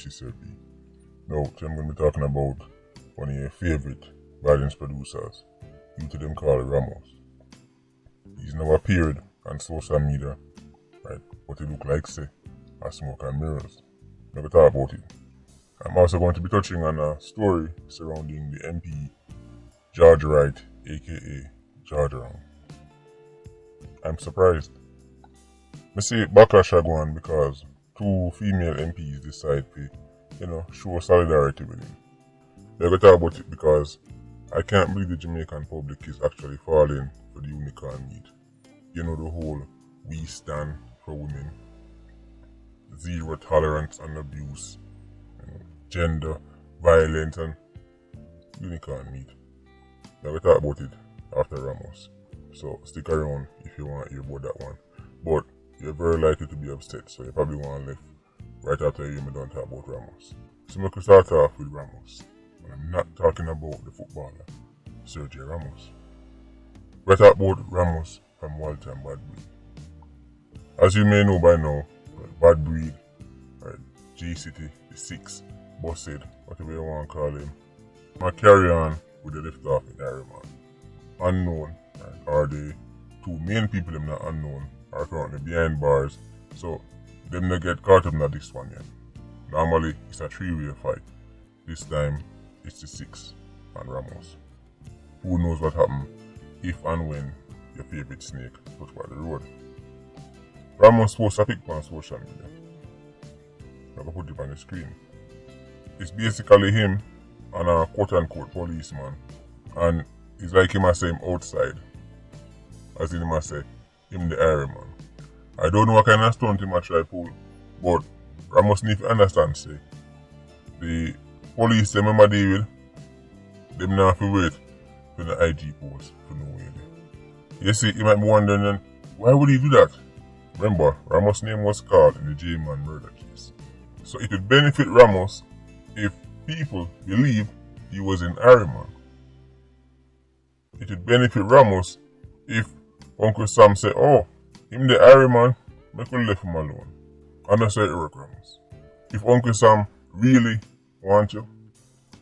HSLP. Now, today I'm going to be talking about one of your favorite violence producers. You to them call Ramos. He's now appeared on social media, right? What he look like, say, a smoke and mirrors. Never talk about it. I'm also going to be touching on a story surrounding the MP George Wright, aka George Wrong. I'm surprised. I see backlash go on because two female MPs decide to, show solidarity with him. They're going to talk about it because I can't believe the Jamaican public is actually falling for the unicorn meat. The whole we stand for women, zero tolerance and abuse, gender, violence and unicorn meat. Now we talk about it after Ramos. So stick around if you want to hear about that one. But you're very likely to be upset, so you probably want to leave right after you hear me done talk about Ramos. So we can start off with Ramos. And I'm not talking about the footballer, Sergio Ramos. We talk about Ramos from Walter and Badbreed. As you may know by now, Badbreed, right, G-City, the Six, Busted, whatever you want to call him, I carry on with the lift off in Ramos. Unknown, right, are the two main people them not unknown are currently behind bars, so them not get caught up in this one yet. Normally it's a three-way fight. This time it's the Six and Ramos. Who knows what happen if and when your favorite snake touch by the road. Ramos posts a pic on social media. I'm gonna put it on the screen. It's basically him and a quote-unquote policeman, and it's like him say him outside, as in him say him the area man. I don't know what kind of stunt him a try pull, but Ramos need to understand, say, the police them remember David, them now have to wait for the IG post for no way. You see, you might be wondering then, why would he do that? Remember, Ramos' name was called in the J-Man murder case. So it would benefit Ramos if people believe he was in Ariman. It would benefit Ramos if Uncle Sam say, oh, him the Ariman, make we leave him alone. And that's how it work, Ramos. If Uncle Sam really want you,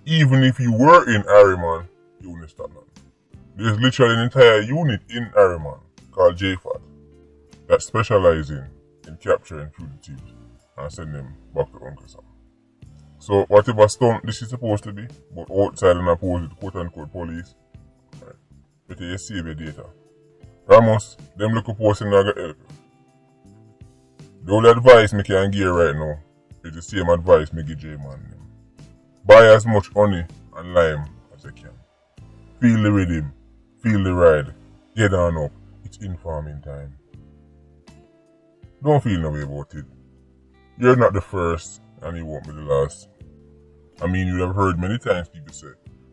even if you were in Ariman, you wouldn't stop nothing. There's literally an entire unit in Ariman called JFAT that specializes in capturing fugitives and sending them back to Uncle Sam. So whatever stunt this is supposed to be, but outside and opposite quote-unquote police, right, better you save your data. Ramos, them look up posting not gonna help you. The only advice me can give right now is the same advice me give J-Man. Buy as much honey and lime as you can. Feel the rhythm, feel the ride, get on up, it's informing time. Don't feel no way about it. You're not the first and you won't be the last. I mean, you have heard many times people say,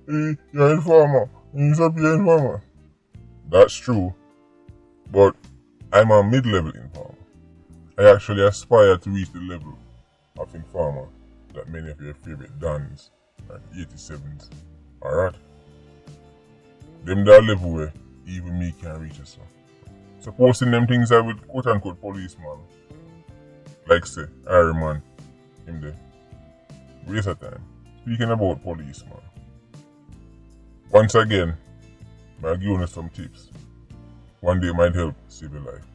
hey, you're an informer, you're supposed to be an informer. That's true, but I'm a mid-level informer. I actually aspire to reach the level of informer that many of your favorite Dons and 87s are at. Them that level where even me can reach us. So posting them things I with quote-unquote policeman, like say, Iron Man, him there. Waste of time. Speaking about policeman, once again, I'll give you some tips. One day might help save your life.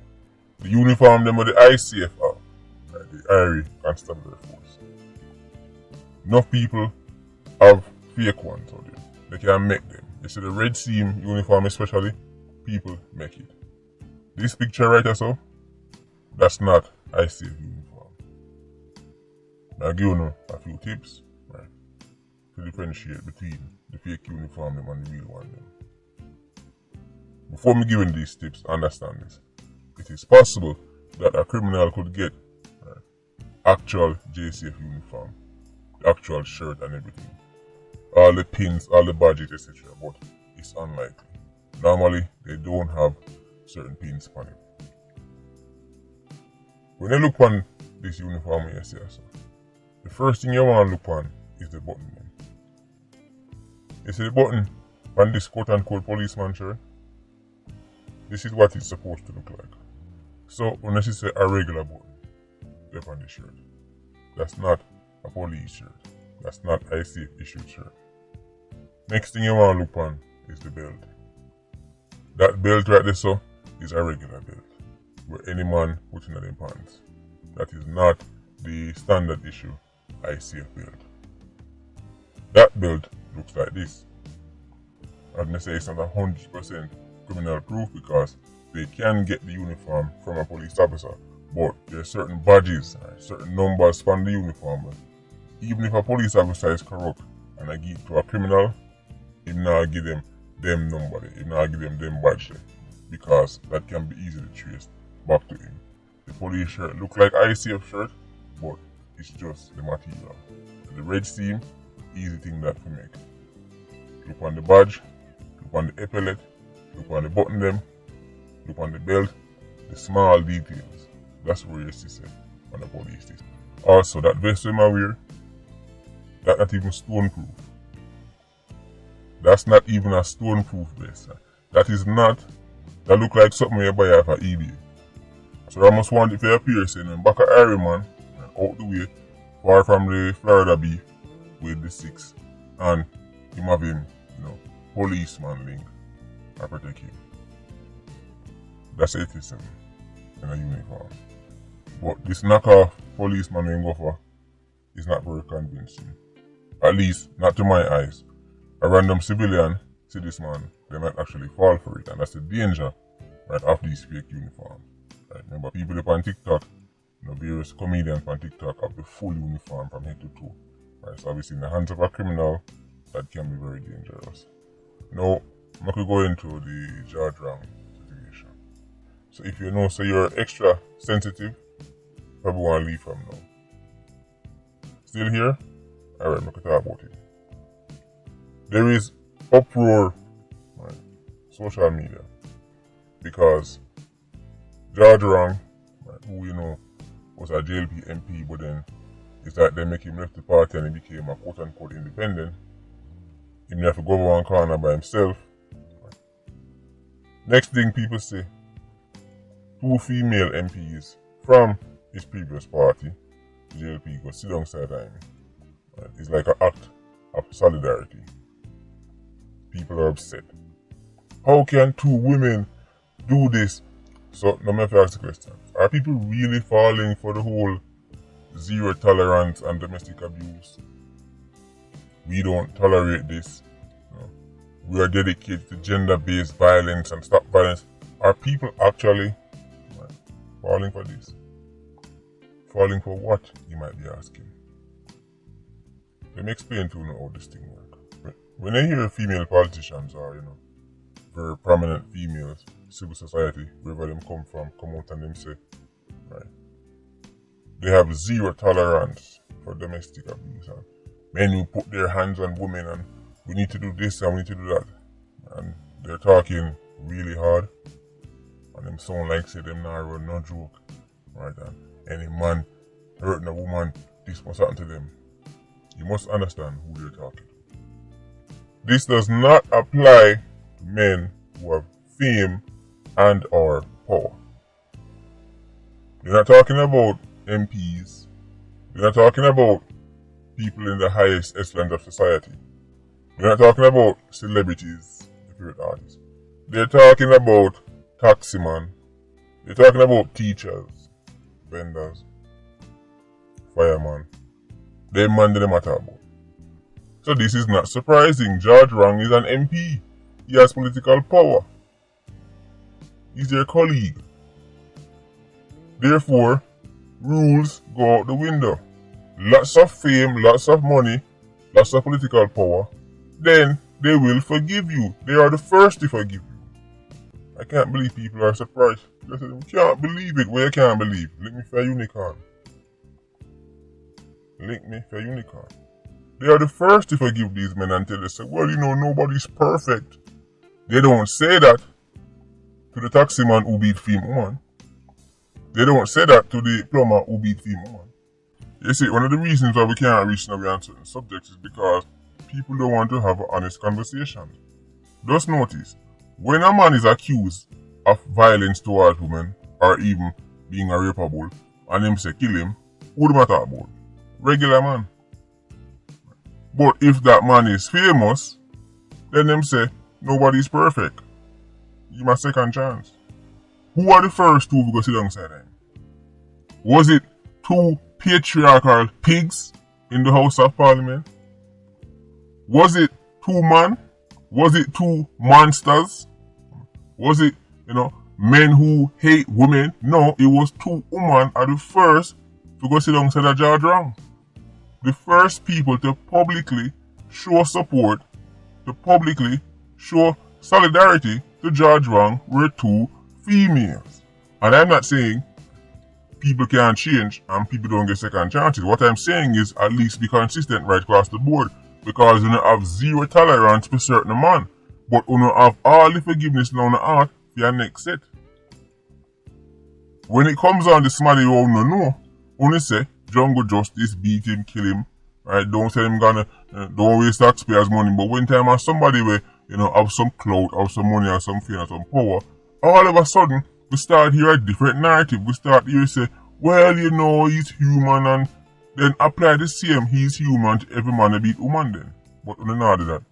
The uniform them with the ICFR, like the Irie Constabulary Force. Enough people have fake ones out there. They can make them. You see the red seam uniform especially, people make it. This picture right here, so, that's not ICF uniform. I'll give you a few tips, right, to differentiate between the fake uniform them and the real one them. Before me giving these tips, understand this. It is possible that a criminal could get actual JCF uniform, the actual shirt and everything, all the pins, all the badges, etc. But it's unlikely. Normally, they don't have certain pins on it. When you look on this uniform you see, so, the first thing you want to look on is the button. You see the button on this quote-unquote policeman shirt? This is what it's supposed to look like. So when I say a regular button, left on the shirt, that's not a police shirt. That's not a safe issued shirt. Next thing you want to look on is the belt. That belt right there so is a regular belt where any man putting in them pants. That is not the standard issue ICF belt. That belt looks like this. I'm gonna say it's not 100% criminal proof because they can get the uniform from a police officer, but there are certain badges, certain numbers from the uniform. Even if a police officer is corrupt and I give it to a criminal, he not give them number, he not give them badge because that can be easily traced back to him. The police shirt look like ICF shirt, but it's just the material. The red seam, easy thing that to make. Look on the badge, look on the epaulet, look on the button them, look on the belt, the small details. That's where you see it on the police station. Also, that vest them I wear, that's not even stone proof. That's not even a stone proof vest. That is not, that look like something you buy off of eBay. So Ramos want it for your piercing and back of Iron Man, out the way, far from the Florida beef with the 6. And him having, policeman link I protect him. That's 87 in a uniform. But this knockoff policeman in go for is not very convincing. At least, not to my eyes. A random civilian see this man, they might actually fall for it, and that's the danger right of these fake uniforms. Right? Remember, people up on TikTok, various comedians on TikTok have the full uniform from head to toe. Right? So obviously in the hands of a criminal, that can be very dangerous. Now, I'm going to go into the jaw-drawing situation. So if you know, so you're extra sensitive, probably want to leave from now. Still here? Alright, I'm going to talk about it. There is uproar on social media because George Wrong, who was a JLP MP, but then it's like they make him left the party and he became a quote-unquote independent. He didn't have to go one corner by himself. Next thing people say, 2 female MPs from his previous party, JLP, go sit alongside him. It's like an act of solidarity. People are upset. How can 2 women do this? So, now I have to ask the question. Are people really falling for the whole zero tolerance and domestic abuse? We don't tolerate this. We are dedicated to gender-based violence and stop violence. Are people actually falling for this? Falling for what, you might be asking? Let me explain to you how this thing works. When I hear female politicians or, very prominent females, civil society, wherever them come from, come out and them say, right, they have zero tolerance for domestic abuse. And men who put their hands on women and we need to do this and we need to do that. And they're talking really hard. And them sound like say them not run no joke. Right? And any man hurting a woman, this must happen to them. You must understand who they're talking to. This does not apply to men who have fame and or power. You're not talking about MPs. You're not talking about people in the highest echelons of society. You're not talking about celebrities, favorite artists. They're talking about taximan. They're talking about teachers, vendors, fireman. They man they matter about. So this is not surprising. George Wrong is an MP. He has political power. He's their colleague. Therefore, rules go out the window. Lots of fame, lots of money, lots of political power. Then they will forgive you. They are the first to forgive you. I can't believe people are surprised. They say, can't believe it. Well, you can't believe. Link me for a unicorn. Link me for a unicorn. They are the first to forgive these men until they say, well, nobody's perfect. They don't say that to the taximan who beat female woman. They don't say that to the plumber who beat female woman. You see, one of the reasons why we can't reach now on certain subjects is because people don't want to have an honest conversation. Just notice, when a man is accused of violence towards women, or even being a rapeable, and him say kill him, who do I talk about? Regular man. But if that man is famous, then them say, nobody's perfect. Give him a second chance. Who are the first two who go sit alongside him? Was it two patriarchal pigs in the House of Parliament? Was it two men? Was it two monsters? Was it, men who hate women? No, it was two women are the first to go sit alongside a George Ramos. The first people to publicly show support, to publicly show solidarity to George Ramos were two females. And I'm not saying people can't change and people don't get second chances. What I'm saying is at least be consistent right across the board. Because you have zero tolerance for certain man. But you have all the forgiveness in the heart for your next set. When it comes on the somebody you don't know, only say Jungle Justice beat him, kill him. Right? Don't say him don't waste taxpayers' money. But when time has somebody where have some clout, have some money, have some fame, have some power, all of a sudden we start hear a different narrative. We start hear say, well, he's human, and then apply the same he's human to every man to beat woman then. But we don't do that.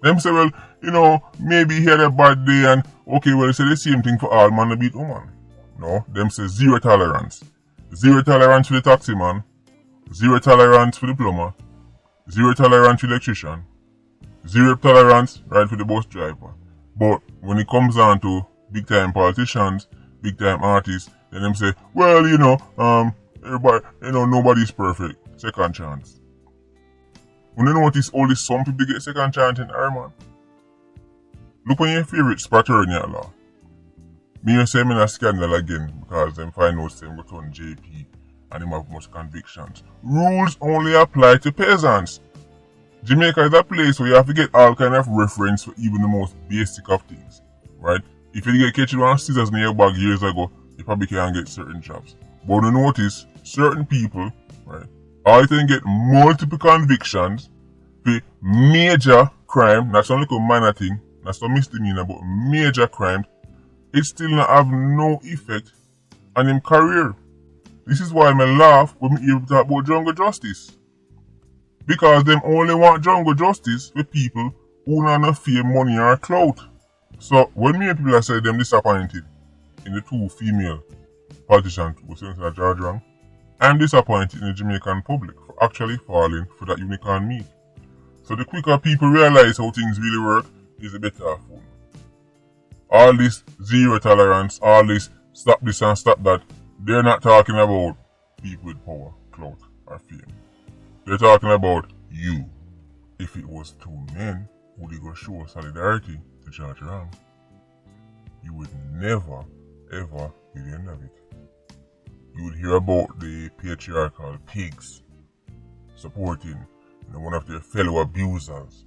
Them say, well, maybe he had a bad day and okay, well, they say the same thing for all man to beat woman. No, them say zero tolerance. Zero tolerance for the taxi man. Zero tolerance for the plumber. Zero tolerance for the electrician. Zero tolerance right for the bus driver. But when it comes down to big time politicians, big time artists, then them say, well, everybody, nobody's perfect. Second chance. When you notice only some people get second chance in Ireland. Look on your favorite fraternity law. Me and say I'm in a scandal again because them find out them got on JP and them have much convictions. Rules only apply to peasants. Jamaica is a place where you have to get all kind of reference for even the most basic of things. Right? If you get catch one scissors in your bag years ago, you probably can't get certain jobs. But when you notice, certain people, right, all can get multiple convictions for major crime, not only a minor thing, not some misdemeanor, but major crime, it still not have no effect on him career. This is why I laugh when we hear talk about jungle justice. Because them only want jungle justice with people who not enough fear money or clout. So when me and people say them disappointed in the two female politicians who sent to George Ramos, I'm disappointed in the Jamaican public for actually falling for that unicorn meat. So the quicker people realize how things really work, is the better off. All this zero tolerance, all this stop this and stop that, they're not talking about people with power, clout, or fame. They're talking about you. If it was two men who would go show solidarity to George Ramos, you would never, ever hear the end of it. You would hear about the patriarchal pigs supporting one of their fellow abusers.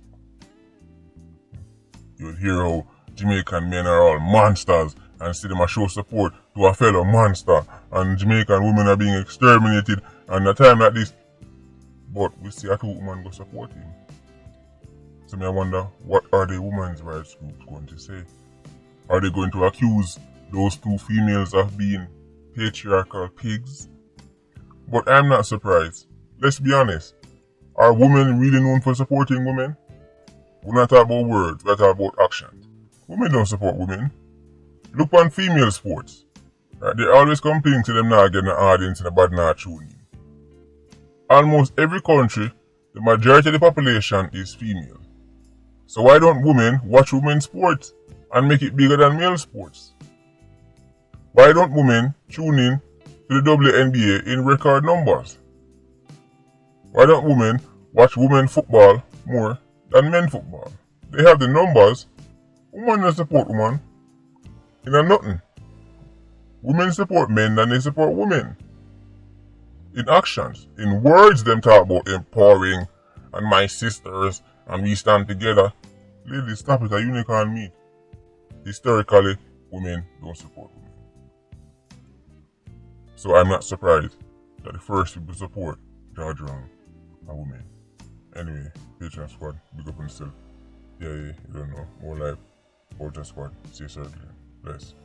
You would hear how Jamaican men are all monsters and see them show support to a fellow monster, and Jamaican women are being exterminated, and a time like this, but we see a two women go support him. So I wonder, what are the women's rights groups going to say? Are they going to accuse those two females of being patriarchal pigs? But I'm not surprised. Let's be honest. Are women really known for supporting women? We're not talking about words, we're talking about actions. Women don't support women. Look on female sports. Right? They're always complaining to them not getting an audience and a bad not tuning. Almost every country, the majority of the population is female. So why don't women watch women's sports and make it bigger than male sports? Why don't women tune in to the WNBA in record numbers? Why don't women watch women football more than men football? They have the numbers. Women don't support women. It ain't nothing. Women support men than they support women. In actions. In words, them talk about empowering and my sisters and we stand together. Ladies, stop it, a unicorn meat. Historically, women don't support women. So I'm not surprised that the first people to support George Ramos are women. Anyway, Patreon Squad, big up on yourself. Yeah, you don't know. More life, Patreon Squad, see you soon. Bless.